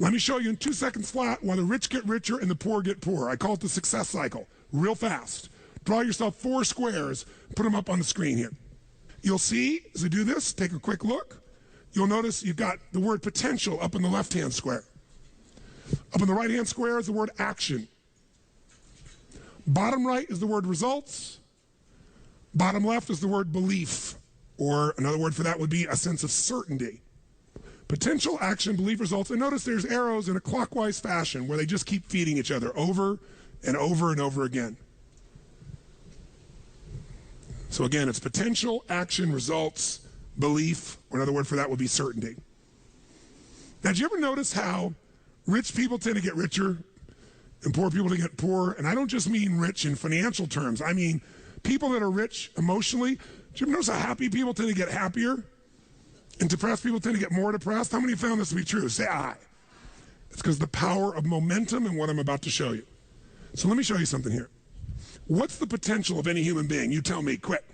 Let me show you in 2 seconds flat why the rich get richer and the poor get poorer. I call it the success cycle, real fast. Draw yourself 4 squares, put them up on the screen here. You'll see, as we do this, take a quick look. You'll notice you've got the word potential up in the left-hand square. Up in the right-hand square is the word action. Bottom right is the word results. Bottom left is the word belief, or another word for that would be a sense of certainty. Potential, action, belief, results. And notice there's arrows in a clockwise fashion where they just keep feeding each other over and over and over again. So again, it's potential, action, results, belief, or another word for that would be certainty. Now, did you ever notice how rich people tend to get richer and poor people to get poorer? And I don't just mean rich in financial terms. I mean people that are rich emotionally. Did you ever notice how happy people tend to get happier? And depressed people tend to get more depressed? How many found this to be true? Say aye. It's because the power of momentum and what I'm about to show you. So let me show you something here. What's the potential of any human being? You tell me, quick.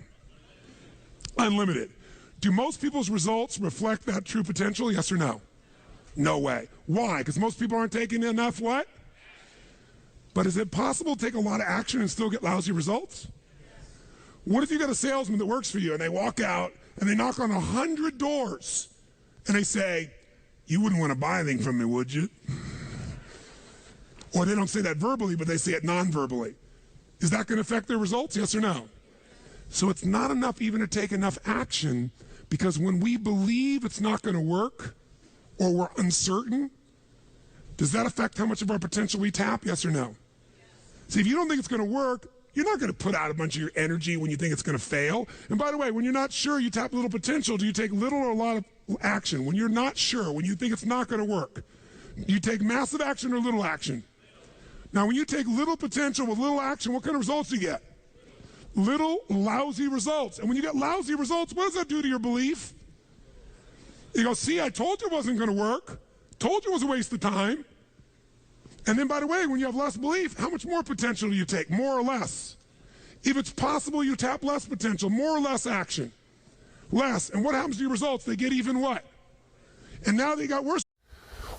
Unlimited. Do most people's results reflect that true potential, yes or no? No way. Why? Because most people aren't taking enough what? But is it possible to take a lot of action and still get lousy results? What if you got a salesman that works for you and they walk out and they knock on 100 doors and they say, you wouldn't want to buy anything from me, would you? Or they don't say that verbally, but they say it non-verbally. Is that going to affect their results, yes or no? So it's not enough even to take enough action, because when we believe it's not going to work or we're uncertain, does that affect how much of our potential we tap, yes or no? See, if you don't think it's going to work, you're not going to put out a bunch of your energy when you think it's going to fail. And by the way, when you're not sure, you tap little potential. Do you take little or a lot of action? When you're not sure, when you think it's not going to work, do you take massive action or little action? Now, when you take little potential with little action, what kind of results do you get? Little lousy results. And when you get lousy results, what does that do to your belief? You go, see, I told you it wasn't going to work. Told you it was a waste of time. And then, by the way, when you have less belief, how much more potential do you take? More or less? If it's possible, you tap less potential, more or less action. Less. And what happens to your results? They get even what? And now they got worse.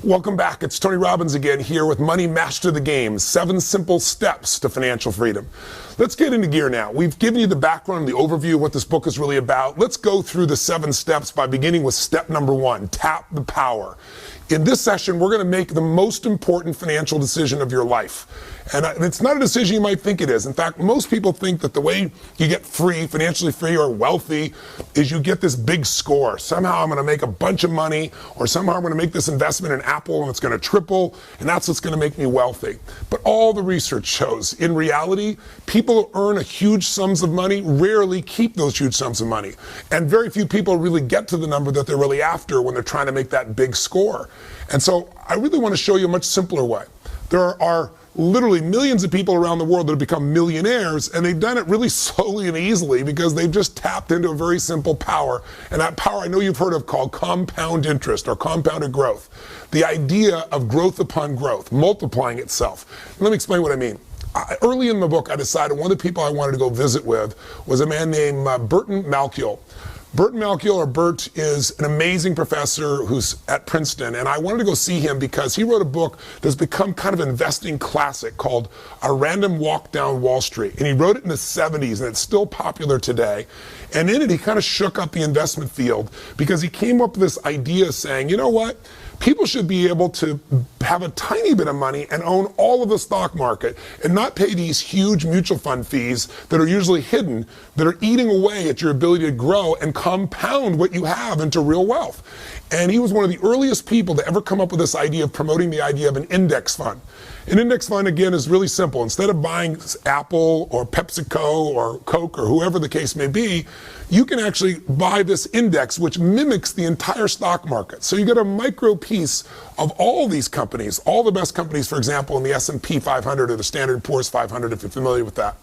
Welcome back. It's Tony Robbins again here with Money Master the Game, 7 simple steps to financial freedom. Let's get into gear now. We've given you the background, the overview of what this book is really about. Let's go through the 7 steps by beginning with step number 1, tap the power. In this session, we're going to make the most important financial decision of your life. And it's not a decision you might think it is. In fact, most people think that the way you get free, financially free or wealthy, is you get this big score. Somehow I'm going to make a bunch of money, or somehow I'm going to make this investment in Apple and it's going to triple, and that's what's going to make me wealthy. But all the research shows, in reality, people who earn a huge sums of money rarely keep those huge sums of money. And very few people really get to the number that they're really after when they're trying to make that big score. And so I really want to show you a much simpler way. There are literally millions of people around the world that have become millionaires, and they've done it really slowly and easily because they've just tapped into a very simple power. And that power I know you've heard of called compound interest or compounded growth. The idea of growth upon growth, multiplying itself. Let me explain what I mean. Early in the book, I decided one of the people I wanted to go visit with was a man named Burton Malkiel. Burton Malkiel, or Bert, is an amazing professor who's at Princeton, and I wanted to go see him because he wrote a book that's become kind of an investing classic called A Random Walk Down Wall Street. And he wrote it in the 70s, and it's still popular today. And in it, he kind of shook up the investment field because he came up with this idea saying, you know what? People should be able to have a tiny bit of money and own all of the stock market and not pay these huge mutual fund fees that are usually hidden, that are eating away at your ability to grow and compound what you have into real wealth. And he was one of the earliest people to ever come up with this idea of promoting the idea of an index fund. An index fund, again, is really simple. Instead of buying Apple or PepsiCo or Coke or whoever the case may be, you can actually buy this index which mimics the entire stock market. So you get a micro piece of all these companies, all the best companies, for example, in the S&P 500 or the Standard & Poor's 500, if you're familiar with that.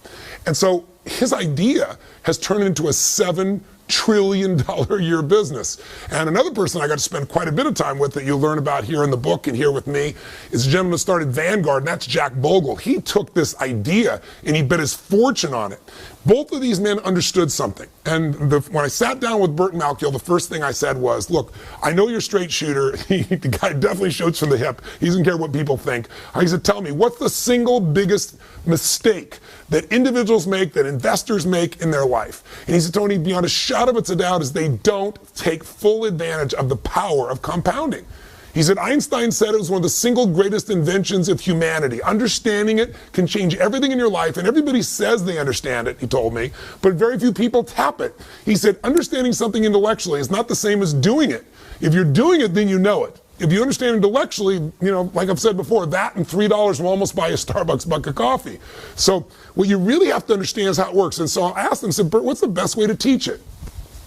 And so his idea has turned into a $7 trillion a year business. And another person I got to spend quite a bit of time with that you'll learn about here in the book and here with me is a gentleman who started Vanguard, and that's Jack Bogle. He took this idea and he bet his fortune on it. Both of these men understood something. And when I sat down with Burt Malkiel, the first thing I said was, look, I know you're a straight shooter. The guy definitely shoots from the hip. He doesn't care what people think. I said, tell me, what's the single biggest mistake that individuals make, that investors make in their life? And he said, Tony, beyond a shadow of a doubt, is they don't take full advantage of the power of compounding. He said, Einstein said it was one of the single greatest inventions of humanity. Understanding it can change everything in your life, and everybody says they understand it, he told me, but very few people tap it. He said, understanding something intellectually is not the same as doing it. If you're doing it, then you know it. If you understand intellectually, you know, like I've said before, that and $3 will almost buy a Starbucks bucket of coffee. So what you really have to understand is how it works. And so I asked him, I said, Bert, what's the best way to teach it?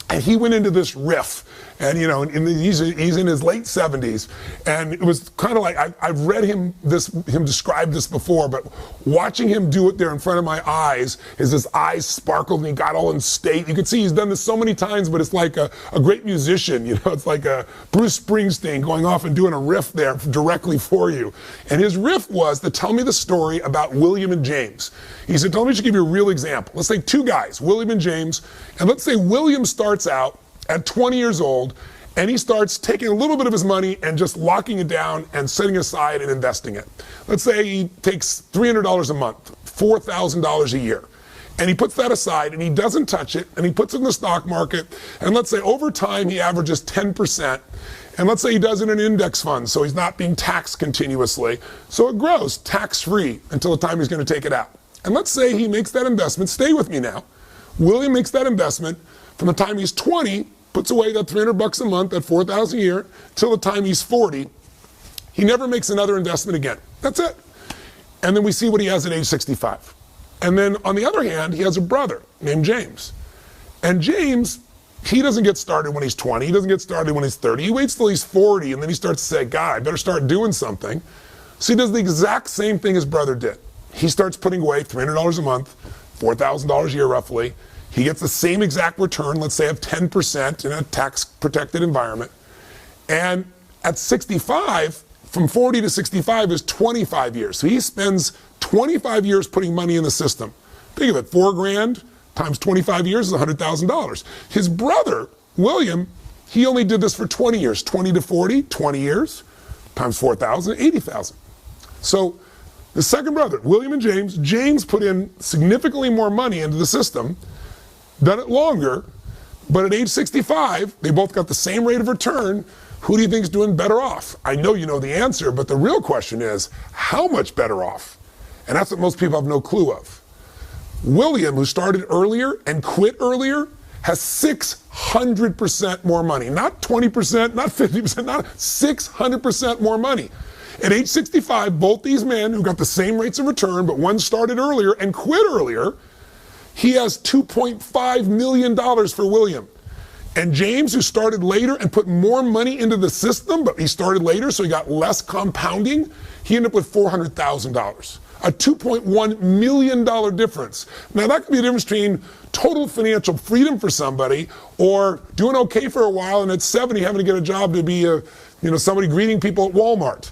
And he went into this riff. And, you know, he's in his late 70s. And it was kind of like, I've read him describe this before, but watching him do it there in front of my eyes, his eyes sparkled and he got all in state. You could see he's done this so many times, but it's like a great musician, you know, it's like a Bruce Springsteen going off and doing a riff there directly for you. And his riff was to tell me the story about William and James. He said, tell me, I should give you a real example. Let's say two guys, William and James, and let's say William starts out at 20 years old, and he starts taking a little bit of his money and just locking it down and setting aside and investing it. Let's say he takes $300 a month, $4,000 a year, and he puts that aside and he doesn't touch it, and he puts it in the stock market, and let's say over time he averages 10%, and let's say he does it in an index fund, so he's not being taxed continuously, so it grows tax-free until the time he's going to take it out. And let's say he makes that investment, stay with me now, William makes that investment from the time he's 20, puts away that $300 a month, that $4,000 a year, till the time he's 40. He never makes another investment again. That's it. And then we see what he has at age 65. And then on the other hand, he has a brother named James. And James, he doesn't get started when he's 20. He doesn't get started when he's 30. He waits till he's 40, and then he starts to say, God, I better start doing something. So he does the exact same thing his brother did. He starts putting away $300 a month, $4,000 a year roughly. He gets the same exact return, let's say of 10% in a tax-protected environment. And at 65, from 40 to 65 is 25 years. So he spends 25 years putting money in the system. Think of it, $4,000 times 25 years is $100,000. His brother, William, he only did this for 20 years. 20 to 40, 20 years, times 4,000, 80,000. So the second brother, William and James put in significantly more money into the system, done it longer, but at age 65, they both got the same rate of return. Who do you think is doing better off? I know you know the answer, but the real question is, how much better off? And that's what most people have no clue of. William, who started earlier and quit earlier, has 600% more money. Not 20%, not 50%, not 600% more money. At age 65, both these men who got the same rates of return, but one started earlier and quit earlier, he has $2.5 million for William. And James, who started later and put more money into the system, but he started later, so he got less compounding, he ended up with $400,000. A $2.1 million difference. Now that could be the difference between total financial freedom for somebody or doing okay for a while and at 70 having to get a job to be somebody greeting people at Walmart.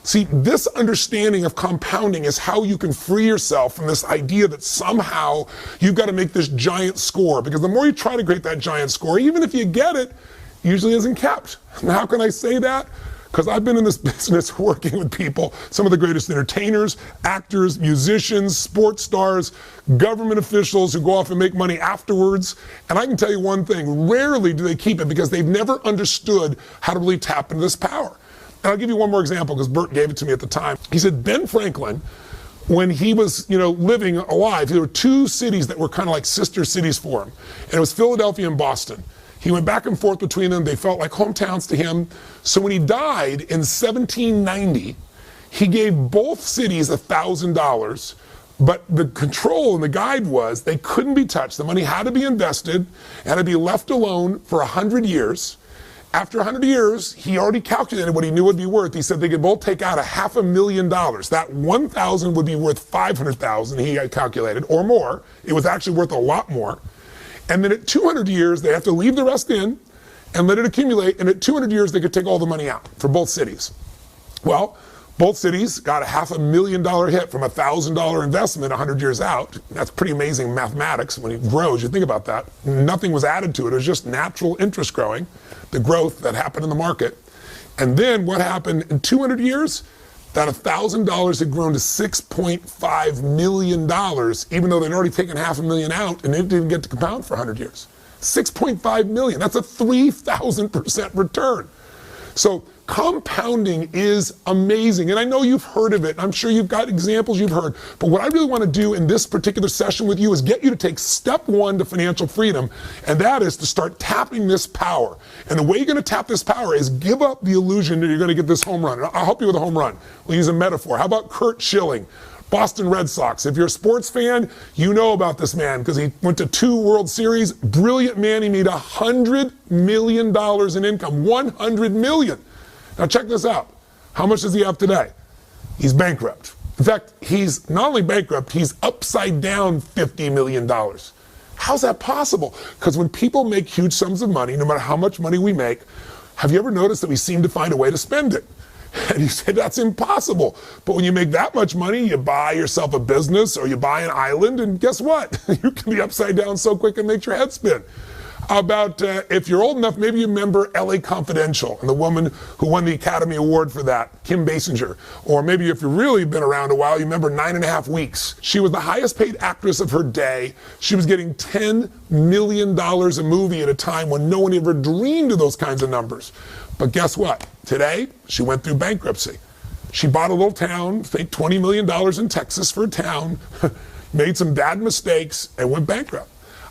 See, this understanding of compounding is how you can free yourself from this idea that somehow you've got to make this giant score, because the more you try to create that giant score, even if you get it, usually isn't kept. And how can I say that? Because I've been in this business working with people, some of the greatest entertainers, actors, musicians, sports stars, government officials who go off and make money afterwards. And I can tell you one thing, rarely do they keep it because they've never understood how to really tap into this power. And I'll give you one more example because Bert gave it to me at the time. He said Ben Franklin, when he was living alive, there were two cities that were kind of like sister cities for him. And it was Philadelphia and Boston. He went back and forth between them. They felt like hometowns to him. So when he died in 1790, he gave both cities $1,000, but the control and the guide was they couldn't be touched. The money had to be invested and had to be left alone for 100 years. After 100 years, he already calculated what he knew it would be worth. He said they could both take out $500,000. That $1,000 would be worth $500,000, he had calculated, or more. It was actually worth a lot more. And then at 200 years, they have to leave the rest in and let it accumulate. And at 200 years, they could take all the money out for both cities. Well, both cities got a $500,000 hit from a $1,000 investment 100 years out. That's pretty amazing mathematics. When it grows, you think about that. Nothing was added to it. It was just natural interest growing, the growth that happened in the market. And then what happened in 200 years? That $1,000 had grown to $6.5 million, even though they'd already taken $500,000 out, and it didn't get to compound for 100 years. $6.5 million. That's a 3,000% return. So compounding is amazing. And I know you've heard of it. I'm sure you've got examples you've heard. But what I really want to do in this particular session with you is get you to take step one to financial freedom. And that is to start tapping this power. And the way you're going to tap this power is give up the illusion that you're going to get this home run. I'll help you with a home run. We'll use a metaphor. How about Curt Schilling? Boston Red Sox. If you're a sports fan, you know about this man because he went to 2 World Series. Brilliant man. He made $100 million in income. $100 million. Now check this out. How much does he have today? He's bankrupt. In fact, he's not only bankrupt, he's upside down $50 million. How's that possible? Because when people make huge sums of money, no matter how much money we make, have you ever noticed that we seem to find a way to spend it? And you say, that's impossible. But when you make that much money, you buy yourself a business or you buy an island, and guess what? You can be upside down so quick it makes your head spin. About, if you're old enough, maybe you remember L.A. Confidential and the woman who won the Academy Award for that, Kim Basinger. Or maybe if you've really been around a while, you remember 9.5 Weeks. She was the highest paid actress of her day. She was getting $10 million a movie at a time when no one ever dreamed of those kinds of numbers. But guess what? Today, she went through bankruptcy. She bought a little town, paid $20 million in Texas for a town, made some bad mistakes, and went bankrupt.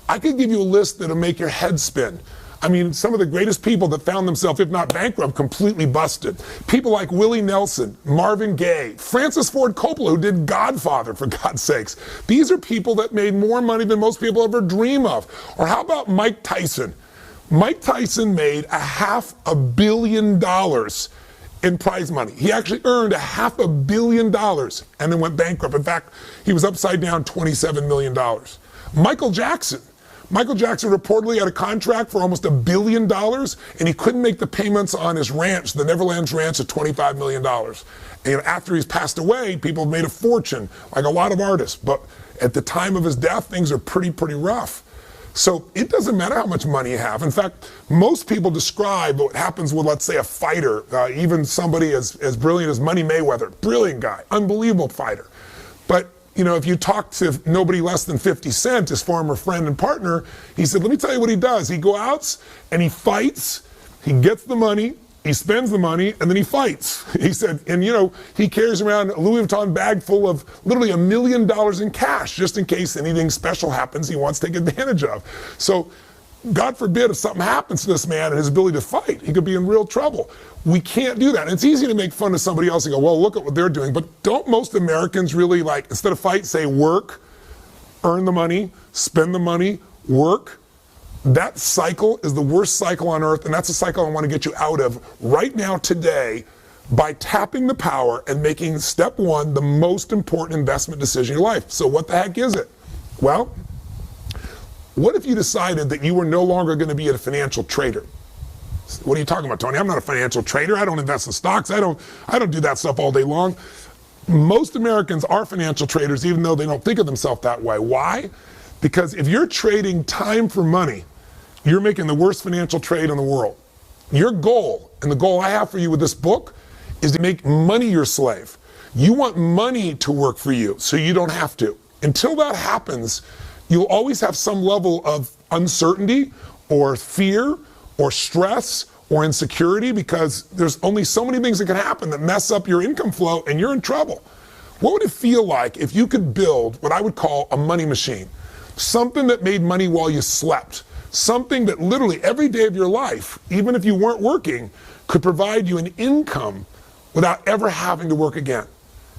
I could give you a list that'll make your head spin. I mean, some of the greatest people that found themselves, if not bankrupt, completely busted. People like Willie Nelson, Marvin Gaye, Francis Ford Coppola, who did Godfather, for God's sakes. These are people that made more money than most people ever dream of. Or how about Mike Tyson? Mike Tyson made $500 million in prize money. He actually earned $500 million and then went bankrupt. In fact, he was upside down $27 million. Michael Jackson reportedly had a contract for almost $1 billion, and he couldn't make the payments on his ranch, the Neverlands Ranch, of $25 million. And after he's passed away, people have made a fortune, like a lot of artists. But at the time of his death, things are pretty rough. So it doesn't matter how much money you have. In fact, most people describe what happens with, let's say, a fighter, even somebody as brilliant as Money Mayweather. Brilliant guy, unbelievable fighter. But you know, if you talk to nobody less than 50 Cent, his former friend and partner, he said, let me tell you what he does. He goes out and he fights, he gets the money, he spends the money, and then he fights. He said, and you know, he carries around a Louis Vuitton bag full of literally $1 million in cash, just in case anything special happens he wants to take advantage of. So, God forbid if something happens to this man and his ability to fight, he could be in real trouble. We can't do that. And it's easy to make fun of somebody else and go, well, look at what they're doing. But don't most Americans really, like, instead of fight, say work, earn the money, spend the money, work? That cycle is the worst cycle on earth, and that's a cycle I want to get you out of right now, today, by tapping the power and making step one the most important investment decision in your life. So what the heck is it? Well, what if you decided that you were no longer going to be a financial trader? What are you talking about, Tony? I'm not a financial trader. I don't invest in stocks. I don't do that stuff all day long. Most Americans are financial traders, even though they don't think of themselves that way. Why? Because if you're trading time for money, you're making the worst financial trade in the world. Your goal, and the goal I have for you with this book, is to make money your slave. You want money to work for you, so you don't have to. Until that happens, you'll always have some level of uncertainty or fear or stress or insecurity, because there's only so many things that can happen that mess up your income flow and you're in trouble. What would it feel like if you could build what I would call a money machine? Something that made money while you slept. Something that literally every day of your life, even if you weren't working, could provide you an income without ever having to work again.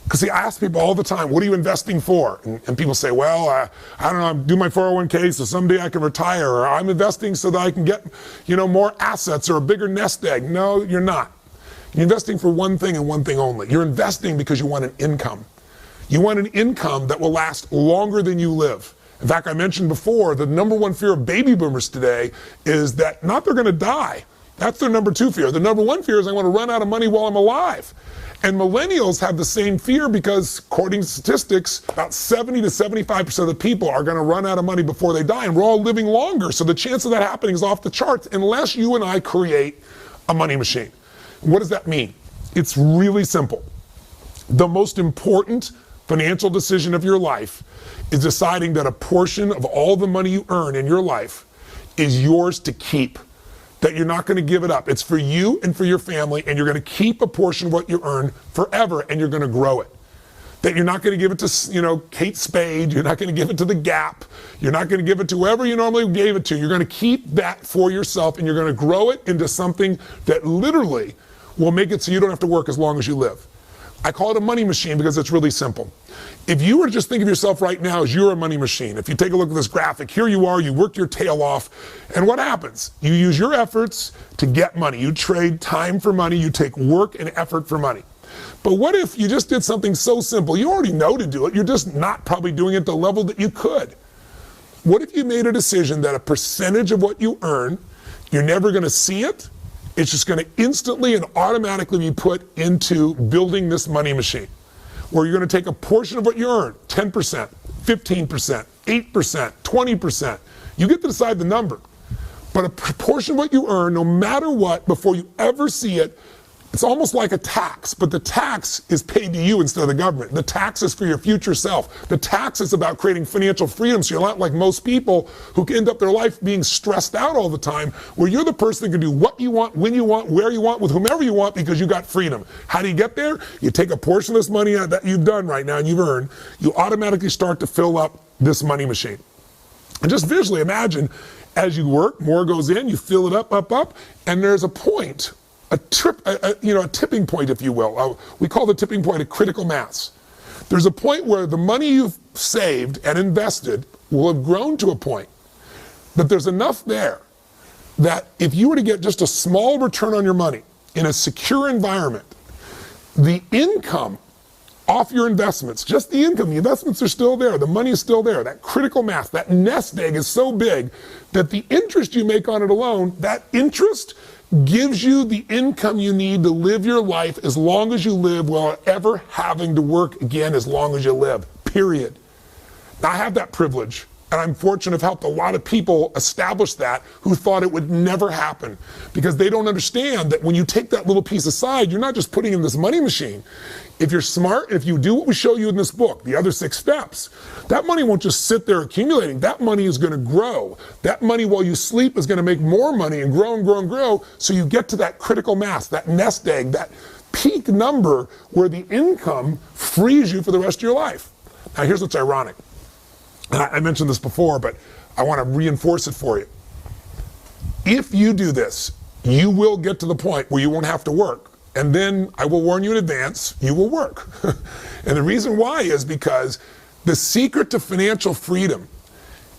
Because see, I ask people all the time, what are you investing for? And people say, well, I don't know, I'm doing my 401k so someday I can retire, or I'm investing so that I can get, you know, more assets or a bigger nest egg. No, you're not. You're investing for one thing and one thing only. You're investing because you want an income. You want an income that will last longer than you live. In fact, I mentioned before, the number one fear of baby boomers today is that not they're going to die. That's their number two fear. The number one fear is I want to run out of money while I'm alive. And millennials have the same fear because, according to statistics, about 70 to 75% of the people are going to run out of money before they die. And we're all living longer, so the chance of that happening is off the charts unless you and I create a money machine. What does that mean? It's really simple. The most important financial decision of your life is deciding that a portion of all the money you earn in your life is yours to keep, that you're not going to give it up. It's for you and for your family, and you're going to keep a portion of what you earn forever, and you're going to grow it. That you're not going to give it to, Kate Spade, you're not going to give it to the Gap, you're not going to give it to whoever you normally gave it to. You're going to keep that for yourself, and you're going to grow it into something that literally will make it so you don't have to work as long as you live. I call it a money machine because it's really simple. If you were to just think of yourself right now as you're a money machine, if you take a look at this graphic, here you are, you worked your tail off, and what happens? You use your efforts to get money. You trade time for money, you take work and effort for money. But what if you just did something so simple? You already know to do it, you're just not probably doing it at the level that you could. What if you made a decision that a percentage of what you earn, you're never going to see it, it's just going to instantly and automatically be put into building this money machine, where you're going to take a portion of what you earn, 10%, 15%, 8%, 20%. You get to decide the number. But a portion of what you earn, no matter what, before you ever see it, it's almost like a tax, but the tax is paid to you instead of the government. The tax is for your future self. The tax is about creating financial freedom, so you're not like most people who end up their life being stressed out all the time, where you're the person that can do what you want, when you want, where you want, with whomever you want, because you got freedom. How do you get there? You take a portion of this money that you've done right now and you've earned, you automatically start to fill up this money machine. And just visually imagine, as you work, more goes in, you fill it up, and there's a point, a tipping point, if you will. We call the tipping point a critical mass. There's a point where the money you've saved and invested will have grown to a point that there's enough there that if you were to get just a small return on your money in a secure environment, the income off your investments, just the income, the investments are still there, the money is still there, that critical mass, that nest egg is so big that the interest you make on it alone, that interest gives you the income you need to live your life as long as you live without ever having to work again as long as you live, period. Now, I have that privilege, and I'm fortunate to have helped a lot of people establish that who thought it would never happen, because they don't understand that when you take that little piece aside, you're not just putting in this money machine. If you're smart, if you do what we show you in this book, the other 6 steps, that money won't just sit there accumulating. That money is going to grow. That money while you sleep is going to make more money and grow and grow and grow, so you get to that critical mass, that nest egg, that peak number where the income frees you for the rest of your life. Now, here's what's ironic. And I mentioned this before, but I want to reinforce it for you. If you do this, you will get to the point where you won't have to work. And then I will warn you in advance, you will work. And the reason why is because the secret to financial freedom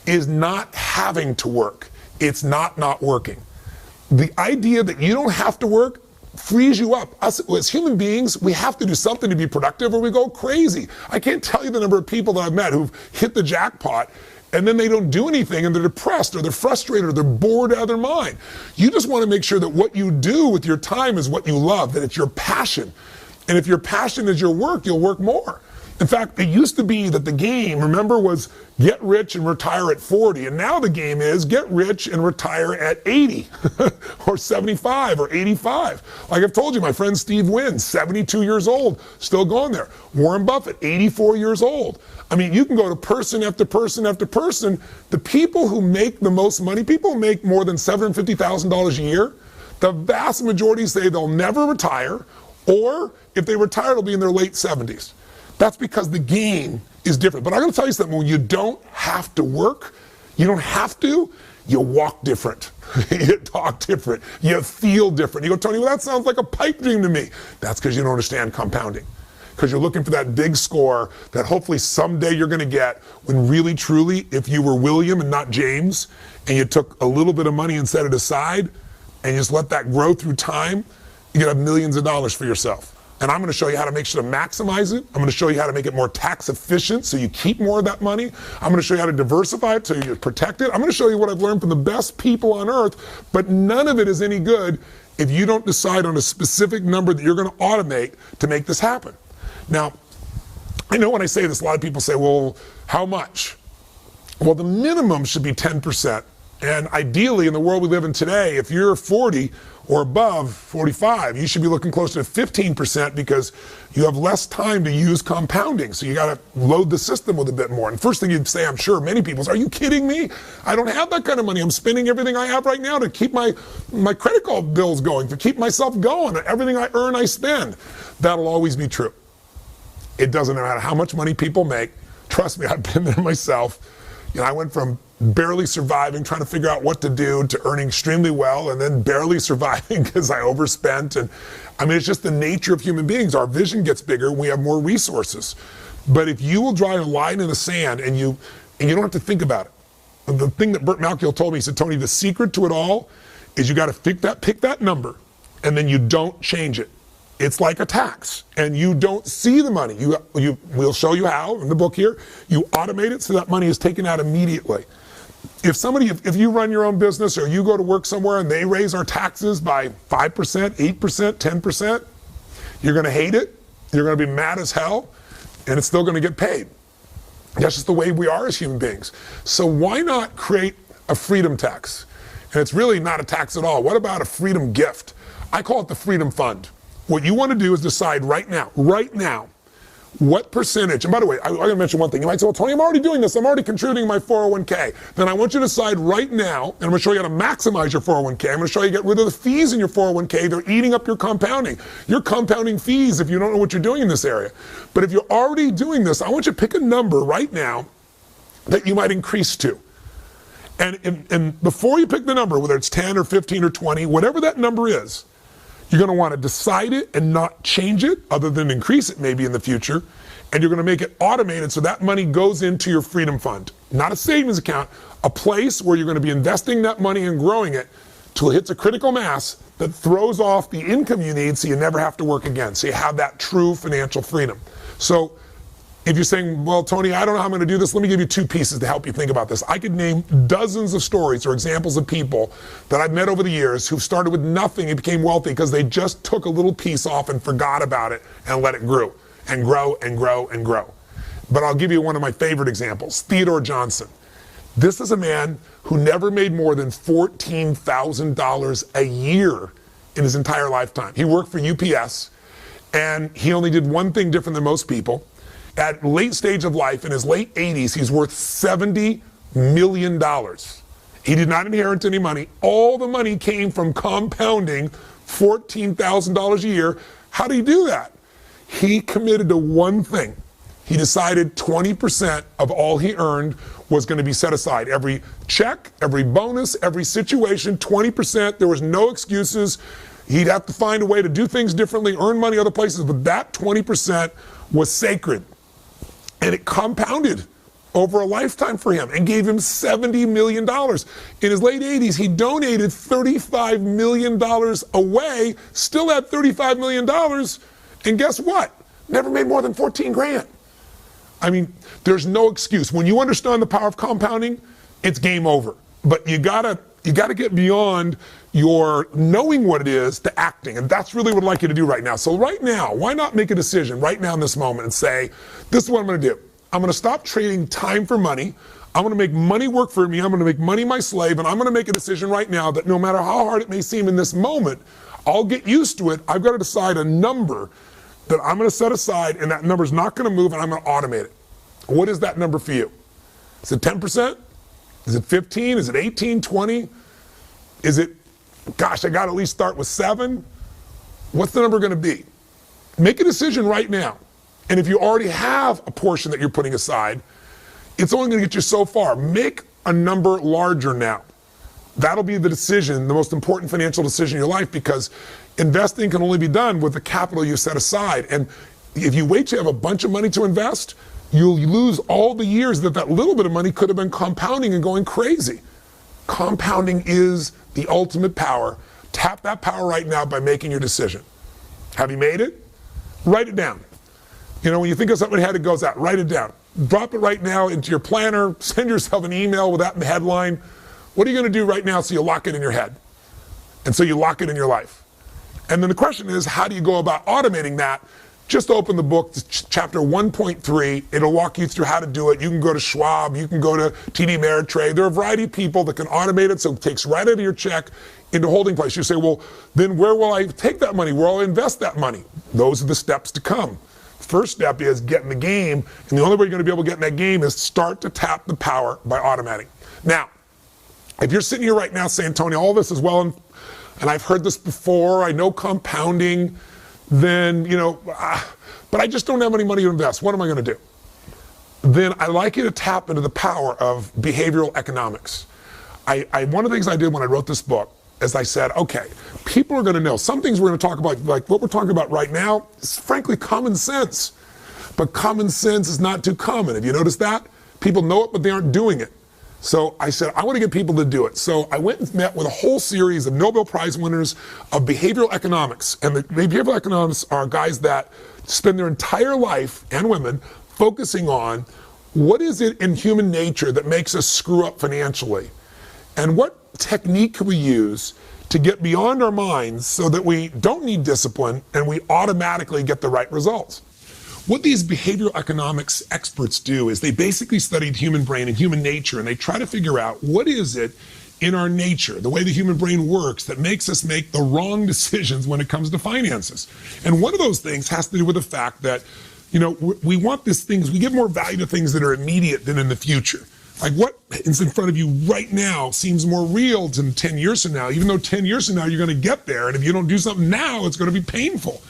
is not having to work. It's not working. The idea that you don't have to work frees you up. Us as human beings, we have to do something to be productive or we go crazy. I can't tell you the number of people that I've met who've hit the jackpot and then they don't do anything and they're depressed or they're frustrated or they're bored out of their mind. You just want to make sure that what you do with your time is what you love, that it's your passion. And if your passion is your work, you'll work more. In fact, it used to be that the game, remember, was get rich and retire at 40. And now the game is get rich and retire at 80 or 75 or 85. Like I've told you, my friend Steve Wynn, 72 years old, still going there. Warren Buffett, 84 years old. I mean, you can go to person after person after person. The people who make the most money, people who make more than $750,000 a year, the vast majority say they'll never retire, or if they retire, it'll be in their late 70s. That's because the game is different. But I'm going to tell you something. When you don't have to work, you don't have to, you walk different. You talk different. You feel different. You go, Tony, well, that sounds like a pipe dream to me. That's because you don't understand compounding. Because you're looking for that big score that hopefully someday you're going to get, when really, truly, if you were William and not James, and you took a little bit of money and set it aside, and you just let that grow through time, you could have millions of dollars for yourself. And I'm going to show you how to make sure to maximize it. I'm going to show you how to make it more tax efficient so you keep more of that money. I'm going to show you how to diversify it so you protect it. I'm going to show you what I've learned from the best people on earth, but none of it is any good if you don't decide on a specific number that you're going to automate to make this happen. Now, I know when I say this, a lot of people say, well, how much? Well, the minimum should be 10%. And ideally, in the world we live in today, if you're 40 or above 45, you should be looking closer to 15% because you have less time to use compounding. So you got to load the system with a bit more. And first thing you'd say, I'm sure many people say, are you kidding me? I don't have that kind of money. I'm spending everything I have right now to keep my credit card bills going, to keep myself going. Everything I earn, I spend. That'll always be true. It doesn't matter how much money people make. Trust me, I've been there myself. I went from barely surviving, trying to figure out what to do, to earning extremely well, and then barely surviving because I overspent. And I mean, it's just the nature of human beings. Our vision gets bigger when we have more resources. But if you will draw a line in the sand and you don't have to think about it. The thing that Burt Malkiel told me, he said, Tony, the secret to it all is you got to pick that number, and then you don't change it. It's like a tax, and you don't see the money. We'll show you how in the book here. You automate it so that money is taken out immediately. If you run your own business or you go to work somewhere and they raise our taxes by 5%, 8%, 10%, you're going to hate it. You're going to be mad as hell, and it's still going to get paid. That's just the way we are as human beings. So why not create a freedom tax? And it's really not a tax at all. What about a freedom gift? I call it the Freedom Fund. What you want to do is decide right now, what percentage, and by the way, I'm going to mention one thing. You might say, well, Tony, I'm already doing this. I'm already contributing my 401k. Then I want you to decide right now, and I'm going to show you how to maximize your 401k. I'm going to show you how to get rid of the fees in your 401k. They're eating up your compounding. You're compounding fees if you don't know what you're doing in this area. But if you're already doing this, I want you to pick a number right now that you might increase to. And before you pick the number, whether it's 10 or 15 or 20, whatever that number is, you're going to want to decide it and not change it, other than increase it maybe in the future. And you're going to make it automated so that money goes into your freedom fund. Not a savings account, a place where you're going to be investing that money and growing it till it hits a critical mass that throws off the income you need so you never have to work again. So you have that true financial freedom. So if you're saying, well, Tony, I don't know how I'm going to do this, let me give you two pieces to help you think about this. I could name dozens of stories or examples of people that I've met over the years who started with nothing and became wealthy because they just took a little piece off and forgot about it and let it grow and grow and grow and grow. But I'll give you one of my favorite examples, Theodore Johnson. This is a man who never made more than $14,000 a year in his entire lifetime. He worked for UPS, and he only did one thing different than most people. At late stage of life, in his late 80s, he's worth $70 million. He did not inherit any money. All the money came from compounding $14,000 a year. How did he do that? He committed to one thing. He decided 20% of all he earned was going to be set aside. Every check, every bonus, every situation, 20%. There was no excuses. He'd have to find a way to do things differently, earn money other places, but that 20% was sacred. And it compounded over a lifetime for him and gave him $70 million. In his late 80s, he donated $35 million away, still had $35 million, and guess what? Never made more than 14 grand. I mean, there's no excuse. When you understand the power of compounding, it's game over. But you gotta get beyond your knowing what it is to acting. And that's really what I'd like you to do right now. So right now, why not make a decision right now in this moment and say, this is what I'm going to do. I'm going to stop trading time for money. I'm going to make money work for me. I'm going to make money my slave. And I'm going to make a decision right now that no matter how hard it may seem in this moment, I'll get used to it. I've got to decide a number that I'm going to set aside, and that number is not going to move, and I'm going to automate it. What is that number for you? Is it 10%? Is it 15? Is it 18, 20? Is it, gosh, I got to at least start with 7? What's the number going to be? Make a decision right now. And if you already have a portion that you're putting aside, it's only going to get you so far. Make a number larger now. That'll be the decision, the most important financial decision in your life, because investing can only be done with the capital you set aside. And if you wait to have a bunch of money to invest, you'll lose all the years that little bit of money could have been compounding and going crazy. Compounding is the ultimate power. Tap that power right now by making your decision. Have you made it? Write it down. When you think of something ahead, it goes out. Write it down. Drop it right now into your planner. Send yourself an email with that in the headline. What are you going to do right now so you lock it in your head? And so you lock it in your life. And then the question is, how do you go about automating that? Just open the book, chapter 1.3. It'll walk you through how to do it. You can go to Schwab. You can go to TD Ameritrade. There are a variety of people that can automate it, so it takes right out of your check into holding place. You say, well, then where will I take that money? Where will I invest that money? Those are the steps to come. First step is get in the game, and the only way you're going to be able to get in that game is start to tap the power by automating. Now, if you're sitting here right now saying, Tony, all this is well, and I've heard this before, I know compounding, then, but I just don't have any money to invest. What am I going to do? Then I'd like you to tap into the power of behavioral economics. One of the things I did when I wrote this book is I said, okay, people are going to know. Some things we're going to talk about, like what we're talking about right now, is frankly common sense. But common sense is not too common. Have you noticed that? People know it, but they aren't doing it. So I said, I want to get people to do it. So I went and met with a whole series of Nobel Prize winners of behavioral economics. And the behavioral economists are guys that spend their entire life, and women, focusing on what is it in human nature that makes us screw up financially? And what technique can we use to get beyond our minds so that we don't need discipline and we automatically get the right results? What these behavioral economics experts do is they basically study the human brain and human nature, and they try to figure out what is it in our nature, the way the human brain works, that makes us make the wrong decisions when it comes to finances. And one of those things has to do with the fact that, we want these things, we give more value to things that are immediate than in the future. Like what is in front of you right now seems more real than 10 years from now, even though 10 years from now you're going to get there, and if you don't do something now, it's going to be painful.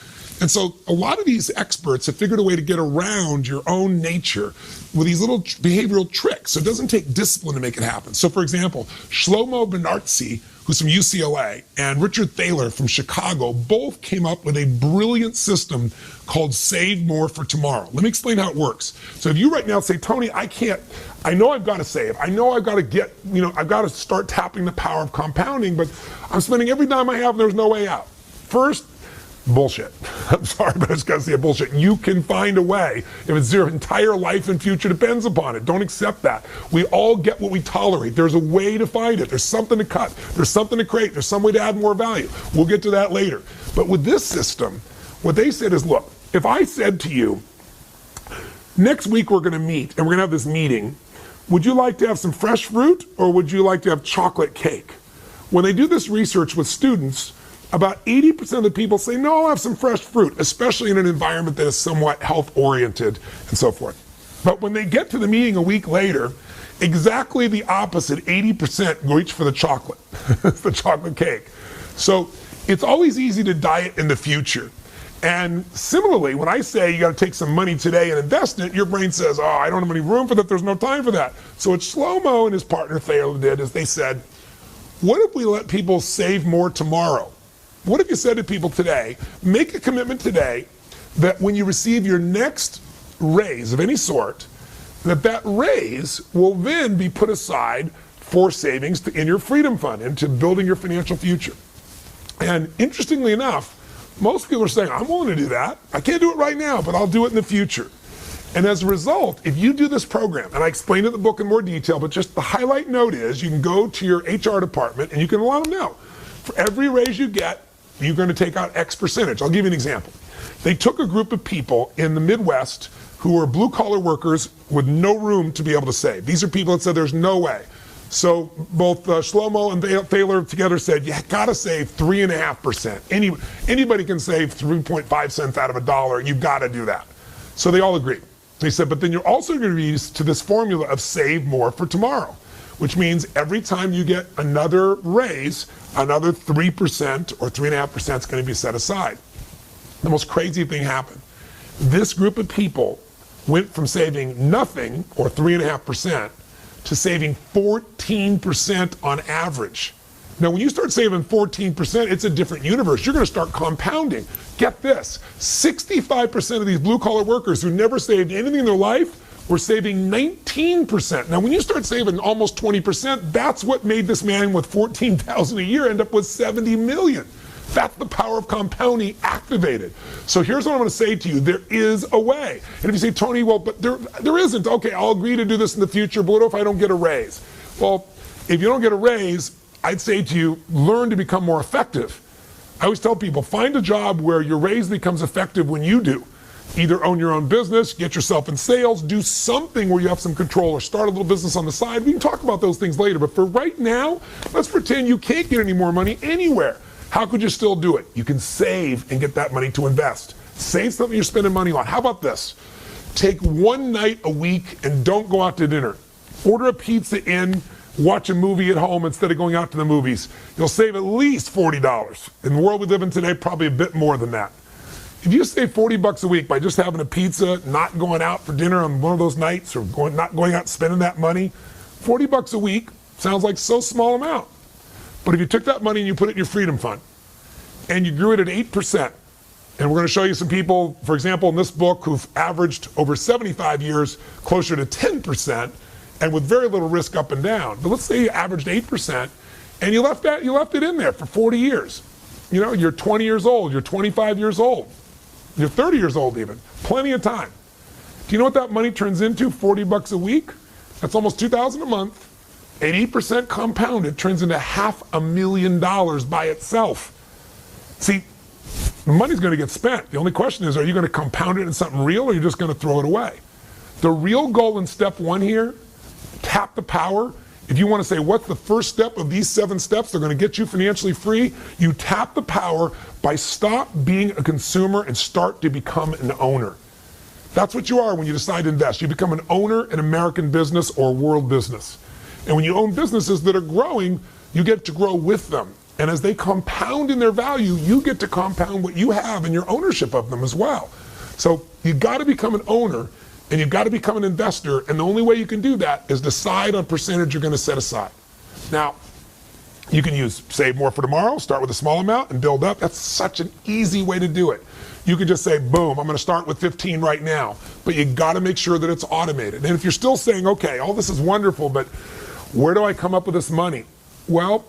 And so a lot of these experts have figured a way to get around your own nature with these little behavioral tricks. So it doesn't take discipline to make it happen. So for example, Shlomo Benartzi, who's from UCLA, and Richard Thaler from Chicago, both came up with a brilliant system called Save More for Tomorrow. Let me explain how it works. So if you right now say, Tony, I know I've got to save. I know I've got to I've got to start tapping the power of compounding, but I'm spending every dime I have and there's no way out. First, bullshit. I'm sorry, but it's got to say bullshit. You can find a way if it's your entire life and future depends upon it. Don't accept that. We all get what we tolerate. There's a way to find it. There's something to cut. There's something to create. There's some way to add more value. We'll get to that later. But with this system, what they said is, look, if I said to you, next week we're going to meet and we're going to have this meeting, would you like to have some fresh fruit or would you like to have chocolate cake? When they do this research with students, about 80% of the people say, no, I'll have some fresh fruit, especially in an environment that is somewhat health-oriented and so forth. But when they get to the meeting a week later, exactly the opposite, 80% reach for the chocolate, the chocolate cake. So it's always easy to diet in the future. And similarly, when I say you got to take some money today and invest in it, your brain says, oh, I don't have any room for that, there's no time for that. So what Shlomo and his partner Thaler did is they said, what if we let people save more tomorrow? What if you said to people today, make a commitment today that when you receive your next raise of any sort, that raise will then be put aside for savings in your freedom fund and to building your financial future. And interestingly enough, most people are saying, I'm willing to do that. I can't do it right now, but I'll do it in the future. And as a result, if you do this program, and I explain it in the book in more detail, but just the highlight note is you can go to your HR department and you can let them know. For every raise you get, you're going to take out X percentage. I'll give you an example. They took a group of people in the Midwest who were blue-collar workers with no room to be able to save. These are people that said there's no way. So both Shlomo and Thaler together said, you got to save 3.5%. Anybody can save 3.5 cents out of $1. You've got to do that. So they all agreed. They said, but then you're also going to be used to this formula of save more for tomorrow, which means every time you get another raise, another 3% or 3.5% is going to be set aside. The most crazy thing happened. This group of people went from saving nothing or 3.5% to saving 14% on average. Now, when you start saving 14%, it's a different universe. You're going to start compounding. Get this, 65% of these blue-collar workers who never saved anything in their life were saving 19%. Now, when you start saving almost 20%, that's what made this man with $14,000 a year end up with $70 million. That's the power of compounding activated. So here's what I'm going to say to you. There is a way. And if you say, Tony, well, but there isn't. Okay, I'll agree to do this in the future, but what if I don't get a raise? Well, if you don't get a raise, I'd say to you, learn to become more effective. I always tell people, find a job where your raise becomes effective when you do. Either own your own business, get yourself in sales, do something where you have some control, or start a little business on the side. We can talk about those things later, but for right now, let's pretend you can't get any more money anywhere. How could you still do it? You can save and get that money to invest. Save something you're spending money on. How about this? Take one night a week and don't go out to dinner. Order a pizza in, watch a movie at home instead of going out to the movies. You'll save at least $40. In the world we live in today, probably a bit more than that. If you save $40 a week by just having a pizza, not going out for dinner on one of those nights, or not going out and spending that money, $40 a week sounds like so small amount. But if you took that money and you put it in your freedom fund, and you grew it at 8%, and we're going to show you some people, for example, in this book, who've averaged over 75 years closer to 10%, and with very little risk up and down. But let's say you averaged 8%, and you left it in there for 40 years. You know, you're 20 years old, you're 25 years old. You're 30 years old even, plenty of time. Do you know what that money turns into, $40 a week? That's almost $2,000 a month. At 8% compounded, turns into $500,000 by itself. See, the money's going to get spent. The only question is, are you going to compound it in something real, or are you just going to throw it away? The real goal in step one here, tap the power. If you want to say, what's the first step of these 7 steps? They're going to get you financially free. You tap the power by stop being a consumer and start to become an owner. That's what you are when you decide to invest. You become an owner in American business or world business. And when you own businesses that are growing, you get to grow with them. And as they compound in their value, you get to compound what you have in your ownership of them as well. So you've got to become an owner, and you've got to become an investor, and the only way you can do that is decide on percentage you're going to set aside. Now, you can use save more for tomorrow, start with a small amount and build up. That's such an easy way to do it. You can just say, boom, I'm going to start with 15 right now, but you got to make sure that it's automated. And if you're still saying, okay, all this is wonderful, but where do I come up with this money? Well,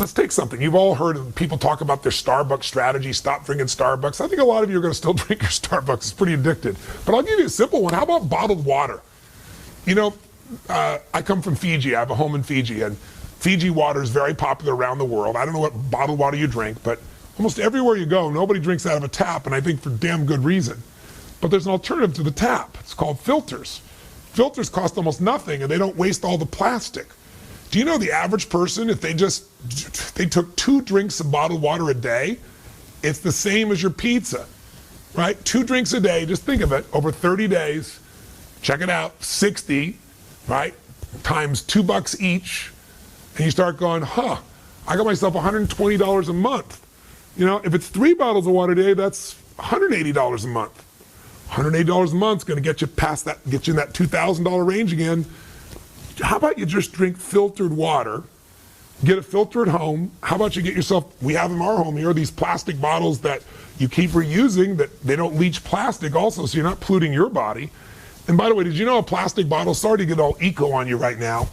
let's take something. You've all heard of people talk about their Starbucks strategy, stop drinking Starbucks. I think a lot of you are going to still drink your Starbucks. It's pretty addicted. But I'll give you a simple one. How about bottled water? You know, I come from Fiji. I have a home in Fiji, and Fiji water is very popular around the world. I don't know what bottled water you drink, but almost everywhere you go, nobody drinks out of a tap, and I think for damn good reason. But there's an alternative to the tap. It's called filters. Filters cost almost nothing, and they don't waste all the plastic. Do you know the average person, if they took 2 drinks of bottled water a day, it's the same as your pizza, right? 2 drinks a day, just think of it, over 30 days, check it out, 60, right, times $2 each, and you start going, I got myself $120 a month. You know, if it's 3 bottles of water a day, that's $180 a month. $180 a month is going to get you past that, get you in that $2,000 range again. How about you just drink filtered water, get a filter at home? How about you get yourself, we have in our home here, these plastic bottles that you keep reusing, that they don't leach plastic also, so you're not polluting your body. And by the way, did you know a plastic bottle, sorry to get all eco on you right now,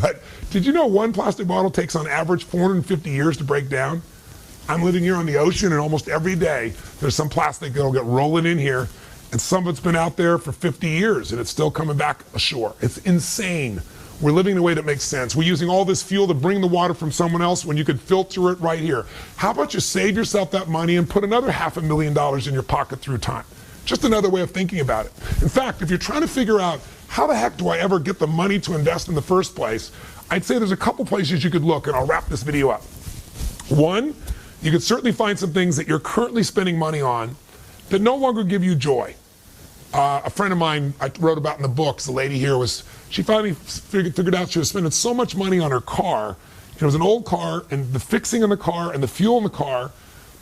but did you know one plastic bottle takes on average 450 years to break down? I'm living here on the ocean, and almost every day there's some plastic that'll get rolling in here, and some of it's been out there for 50 years, and it's still coming back ashore. It's insane. We're living in a way that makes sense. We're using all this fuel to bring the water from someone else when you could filter it right here. How about you save yourself that money and put another $500,000 in your pocket through time? Just another way of thinking about it. In fact, if you're trying to figure out how the heck do I ever get the money to invest in the first place, I'd say there's a couple places you could look, and I'll wrap this video up. One, you could certainly find some things that you're currently spending money on that no longer give you joy. A friend of mine I wrote about in the books, the lady here she finally figured out she was spending so much money on her car. It was an old car, and the fixing in the car and the fuel in the car,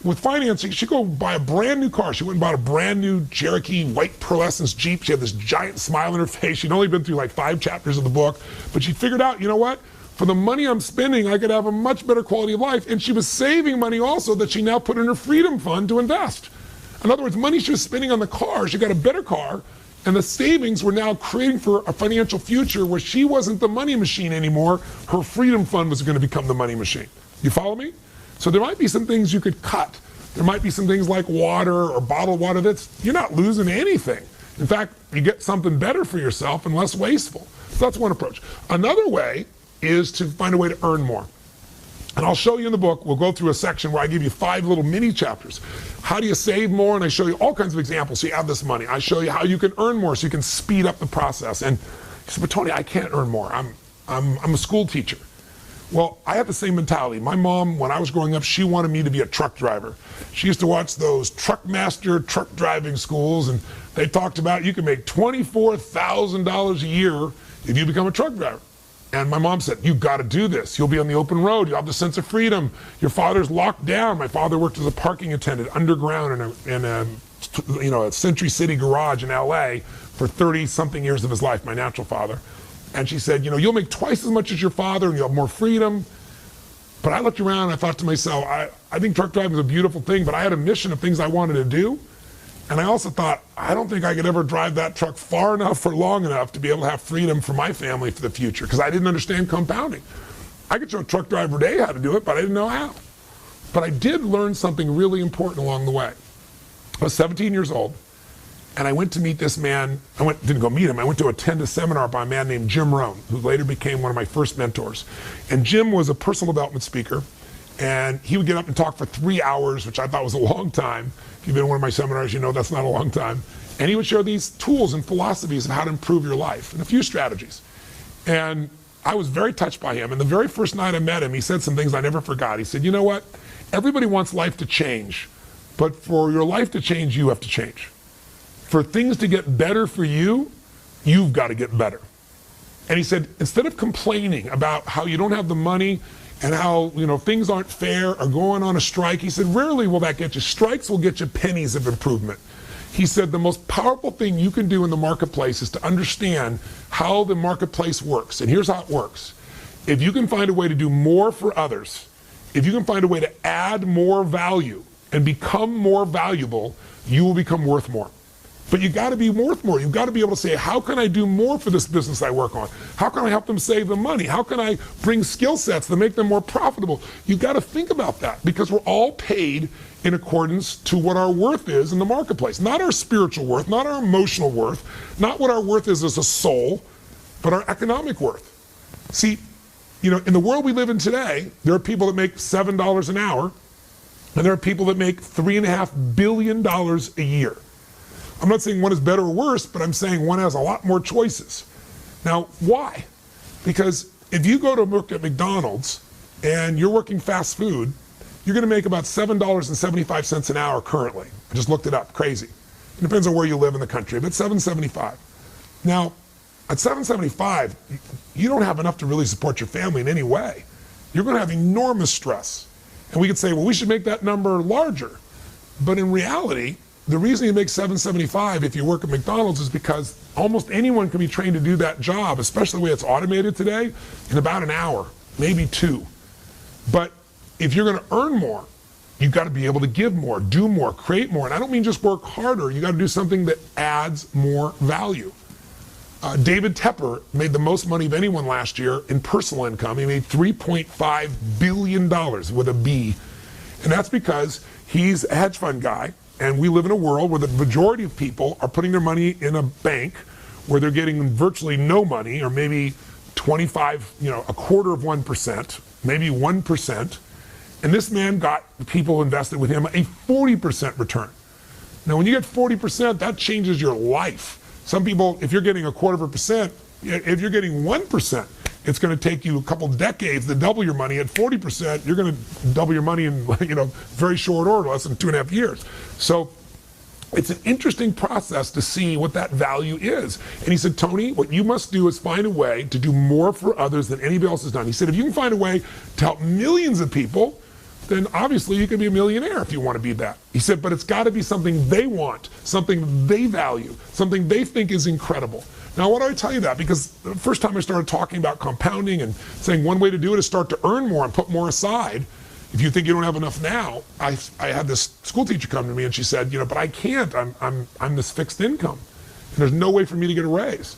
with financing, she'd go buy a brand new car. She went and bought a brand new Cherokee white pearlescence Jeep. She had this giant smile on her face. She'd only been through like 5 chapters of the book, but she figured out, you know what? For the money I'm spending, I could have a much better quality of life. And she was saving money also that she now put in her freedom fund to invest. In other words, money she was spending on the car, she got a better car, and the savings were now creating for a financial future where she wasn't the money machine anymore. Her freedom fund was going to become the money machine. You follow me? So there might be some things you could cut. There might be some things like water or bottled water you're not losing anything. In fact, you get something better for yourself and less wasteful. So that's one approach. Another way is to find a way to earn more. And I'll show you in the book, we'll go through a section where I give you 5 little mini chapters. How do you save more? And I show you all kinds of examples so you have this money. I show you how you can earn more so you can speed up the process. And you say, but Tony, I can't earn more. I'm a school teacher. Well, I have the same mentality. My mom, when I was growing up, she wanted me to be a truck driver. She used to watch those Truckmaster truck driving schools, and they talked about you can make $24,000 a year if you become a truck driver. And my mom said, you've got to do this. You'll be on the open road. You'll have the sense of freedom. Your father's locked down. My father worked as a parking attendant underground in a Century City garage in LA for 30-something years of his life, my natural father. And she said, you'll make twice as much as your father and you'll have more freedom. But I looked around and I thought to myself, I think truck driving is a beautiful thing, but I had a mission of things I wanted to do. And I also thought, I don't think I could ever drive that truck far enough or long enough to be able to have freedom for my family for the future, because I didn't understand compounding. I could show a truck driver today how to do it, but I didn't know how. But I did learn something really important along the way. I was 17 years old, and I went to meet this man. Didn't go meet him. I went to attend a seminar by a man named Jim Rohn, who later became one of my first mentors. And Jim was a personal development speaker, and he would get up and talk for 3 hours, which I thought was a long time. If you've been to one of my seminars, you know that's not a long time. And he would share these tools and philosophies of how to improve your life and a few strategies. And I was very touched by him. And the very first night I met him, he said some things I never forgot. He said, you know what? Everybody wants life to change, but for your life to change, you have to change. For things to get better for you, you've got to get better. And he said, instead of complaining about how you don't have the money and how things aren't fair or going on a strike, he said, rarely will that get you. Strikes will get you pennies of improvement. He said the most powerful thing you can do in the marketplace is to understand how the marketplace works. And here's how it works. If you can find a way to do more for others, if you can find a way to add more value and become more valuable, you will become worth more. But you got to be worth more. You've got to be able to say, how can I do more for this business I work on? How can I help them save the money? How can I bring skill sets to make them more profitable? You've got to think about that, because we're all paid in accordance to what our worth is in the marketplace. Not our spiritual worth, not our emotional worth, not what our worth is as a soul, but our economic worth. See, in the world we live in today, there are people that make $7 an hour, and there are people that make $3.5 billion a year. I'm not saying one is better or worse, but I'm saying one has a lot more choices. Now, why? Because if you go to work at McDonald's and you're working fast food, you're going to make about $7.75 an hour currently. I just looked it up. Crazy. It depends on where you live in the country, but $7.75. Now, at $7.75, you don't have enough to really support your family in any way. You're going to have enormous stress. And we could say, well, we should make that number larger. But in reality, the reason you make $7.75 if you work at McDonald's is because almost anyone can be trained to do that job, especially the way it's automated today, in about an hour, maybe 2. But if you're going to earn more, you've got to be able to give more, do more, create more. And I don't mean just work harder. You got to do something that adds more value. David Tepper made the most money of anyone last year in personal income. He made $3.5 billion with a B. And that's because he's a hedge fund guy. And we live in a world where the majority of people are putting their money in a bank where they're getting virtually no money, or maybe 25, a quarter of 1%, maybe 1%. And this man got people invested with him a 40% return. Now, when you get 40%, that changes your life. Some people, if you're getting a quarter of a percent, if you're getting 1%, it's going to take you a couple decades to double your money. At 40%, you're going to double your money in very short order, less than 2.5 years. So it's an interesting process to see what that value is. And he said, Tony, what you must do is find a way to do more for others than anybody else has done. He said, if you can find a way to help millions of people, then obviously you can be a millionaire if you want to be that. He said, but it's got to be something they want, something they value, something they think is incredible. Now, why do I tell you that? Because the first time I started talking about compounding and saying one way to do it is start to earn more and put more aside. If you think you don't have enough now, I had this school teacher come to me and she said, but I can't. I'm this fixed income, and there's no way for me to get a raise.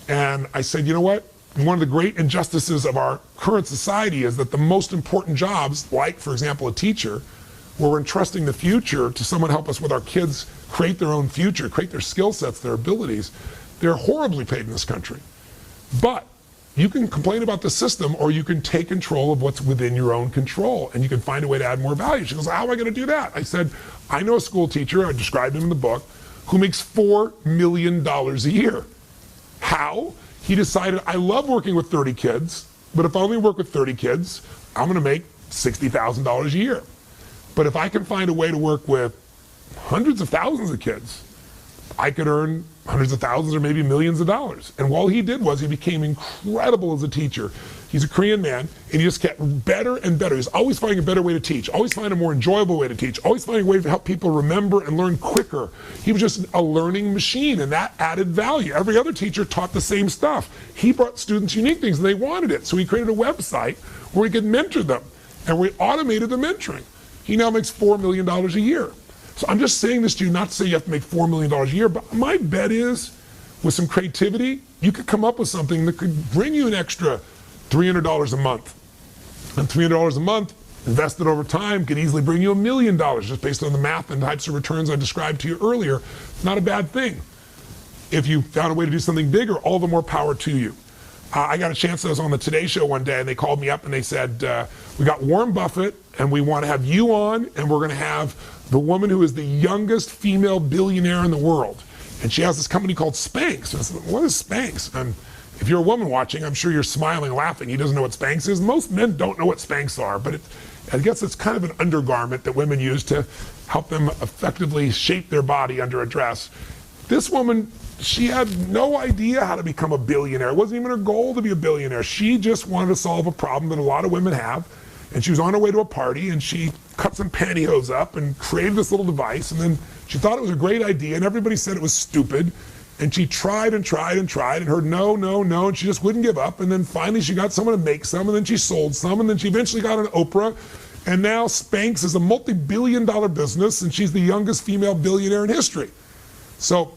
And I said, you know what? one of the great injustices of our current society is that the most important jobs, like, for example, a teacher, where we're entrusting the future to someone to help us with our kids create their own future, create their skill sets, their abilities, they're horribly paid in this country. But you can complain about the system, or you can take control of what's within your own control, and you can find a way to add more value. She goes, how am I going to do that? I said, I know a school teacher, I described him in the book, who makes $4 million a year. How? He decided, I love working with 30 kids, but if I only work with 30 kids, I'm going to make $60,000 a year. But if I can find a way to work with hundreds of thousands of kids, I could earn hundreds of thousands or maybe millions of dollars. And all he did was he became incredible as a teacher. He's a Korean man, and he just kept better and better. He's always finding a better way to teach, always finding a more enjoyable way to teach, always finding a way to help people remember and learn quicker. He was just a learning machine, and that added value. Every other teacher taught the same stuff. He brought students unique things, and they wanted it. So he created a website where he could mentor them, and we automated the mentoring. He now makes $4 million a year. So I'm just saying this to you, not to say you have to make $4 million a year, but my bet is, with some creativity, you could come up with something that could bring you an extra $300 a month. And $300 a month, invested over time, could easily bring you $1 million, just based on the math and types of returns I described to you earlier. Not a bad thing. If you found a way to do something bigger, all the more power to you. I got a chance, I was on the Today Show one day, and they called me up and they said, we got Warren Buffett, and we want to have you on, and we're going to have the woman who is the youngest female billionaire in the world. And she has this company called Spanx. And I said, what is Spanx? If you're a woman watching, I'm sure you're smiling, laughing. He doesn't know what Spanx is. Most men don't know what Spanx are, but I guess it's kind of an undergarment that women use to help them effectively shape their body under a dress. This woman, she had no idea how to become a billionaire. It wasn't even her goal to be a billionaire. She just wanted to solve a problem that a lot of women have. And she was on her way to a party, and she cut some pantyhose up and created this little device, and then she thought it was a great idea, and everybody said it was stupid. And she tried and tried and tried and heard no, no, no, and she just wouldn't give up. And then finally she got someone to make some, and then she sold some, and then she eventually got on Oprah. And now Spanx is a multi-billion-dollar business, and she's the youngest female billionaire in history. So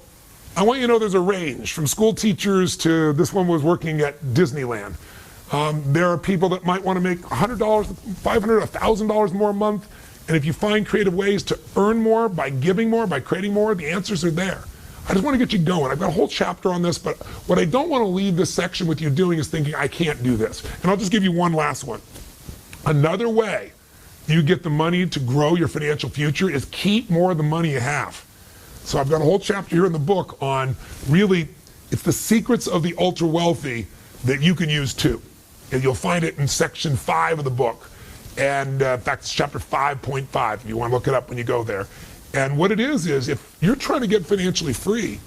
I want you to know there's a range, from school teachers to this one was working at Disneyland. There are people that might want to make $100, $500, $1,000 more a month. And if you find creative ways to earn more by giving more, by creating more, the answers are there. I just want to get you going. I've got a whole chapter on this, but what I don't want to leave this section with you doing is thinking, I can't do this. And I'll just give you one last one. Another way you get the money to grow your financial future is keep more of the money you have. So I've got a whole chapter here in the book on really, it's the secrets of the ultra wealthy that you can use too. And you'll find it in section 5 of the book. And in fact, it's chapter 5.5 if you want to look it up when you go there. And what it is if you're trying to get financially free,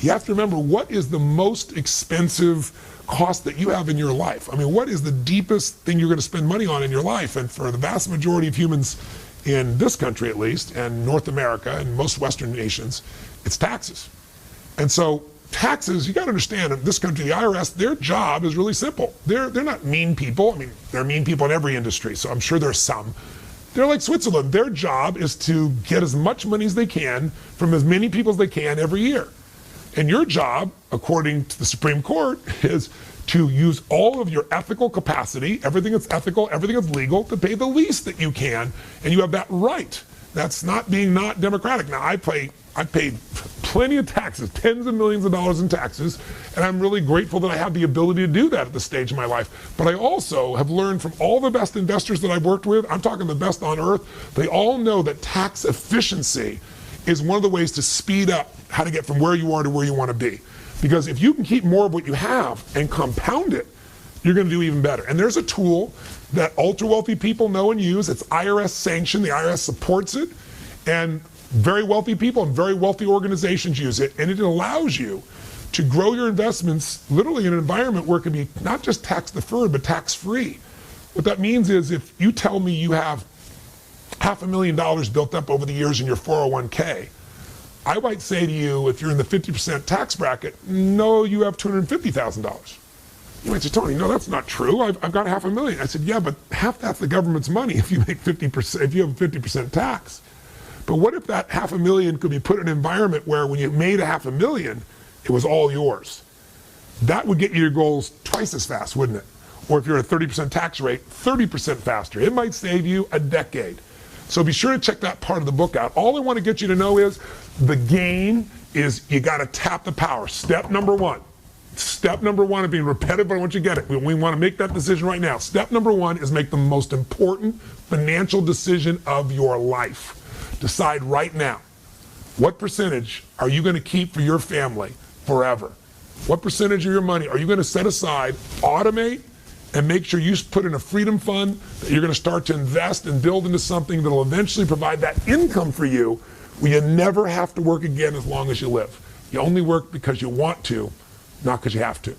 you have to remember what is the most expensive cost that you have in your life. I mean, what is the deepest thing you're going to spend money on in your life? And for the vast majority of humans in this country at least, and North America and most Western nations, it's taxes. And so taxes, you got to understand, in this country, the IRS, their job is really simple. They're not mean people. I mean, there are mean people in every industry, so I'm sure there's some. They're like Switzerland. Their job is to get as much money as they can from as many people as they can every year. And your job, according to the Supreme Court, is to use all of your ethical capacity, everything that's ethical, everything that's legal, to pay the least that you can, and you have that right. That's not being not democratic. Now, I paid plenty of taxes, tens of millions of dollars in taxes, and I'm really grateful that I have the ability to do that at this stage of my life. But I also have learned from all the best investors that I've worked with, I'm talking the best on earth, they all know that tax efficiency is one of the ways to speed up how to get from where you are to where you want to be. Because if you can keep more of what you have and compound it, you're going to do even better. And there's a tool that ultra wealthy people know and use. It's IRS sanctioned. The IRS supports it. And very wealthy people and very wealthy organizations use it. And it allows you to grow your investments literally in an environment where it can be not just tax deferred, but tax free. What that means is if you tell me you have $500,000 built up over the years in your 401k, I might say to you, if you're in the 50% tax bracket, no, you have $250,000. You might say, Tony, no, that's not true. I've got $500,000. I said, yeah, but half that's the government's money if you make 50%, if you have 50% tax. But what if that $500,000 could be put in an environment where when you made $500,000, it was all yours? That would get you your goals twice as fast, wouldn't it? Or if you're at a 30% tax rate, 30% faster. It might save you a decade. So be sure to check that part of the book out. All I want to get you to know is the game is you got to tap the power. Step number one. Step number one of being repetitive, but I want you to get it. We want to make that decision right now. Step number one is make the most important financial decision of your life. Decide right now, what percentage are you going to keep for your family forever? What percentage of your money are you going to set aside, automate, and make sure you put in a freedom fund that you're going to start to invest and build into something that will eventually provide that income for you where you never have to work again as long as you live. You only work because you want to, not because you have to.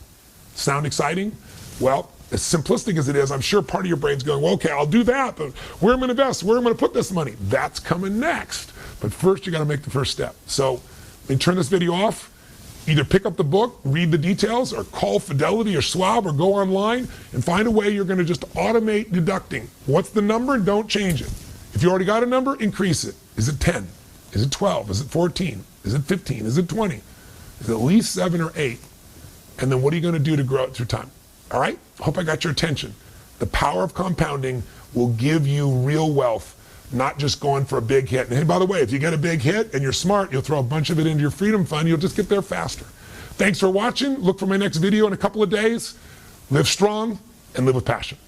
Sound exciting? Well, as simplistic as it is, I'm sure part of your brain's going, well, okay, I'll do that, but where am I going to invest? Where am I going to put this money? That's coming next. But first, you got to make the first step. So let me turn this video off. Either pick up the book, read the details, or call Fidelity or Schwab, or go online and find a way you're going to just automate deducting. What's the number? Don't change it. If you already got a number, increase it. Is it 10? Is it 12? Is it 14? Is it 15? Is it 20? Is it at least 7 or 8? And then what are you going to do to grow it through time? All right? Hope I got your attention. The power of compounding will give you real wealth, not just going for a big hit. And hey, by the way, if you get a big hit and you're smart, you'll throw a bunch of it into your freedom fund. You'll just get there faster. Thanks for watching. Look for my next video in a couple of days. Live strong and live with passion.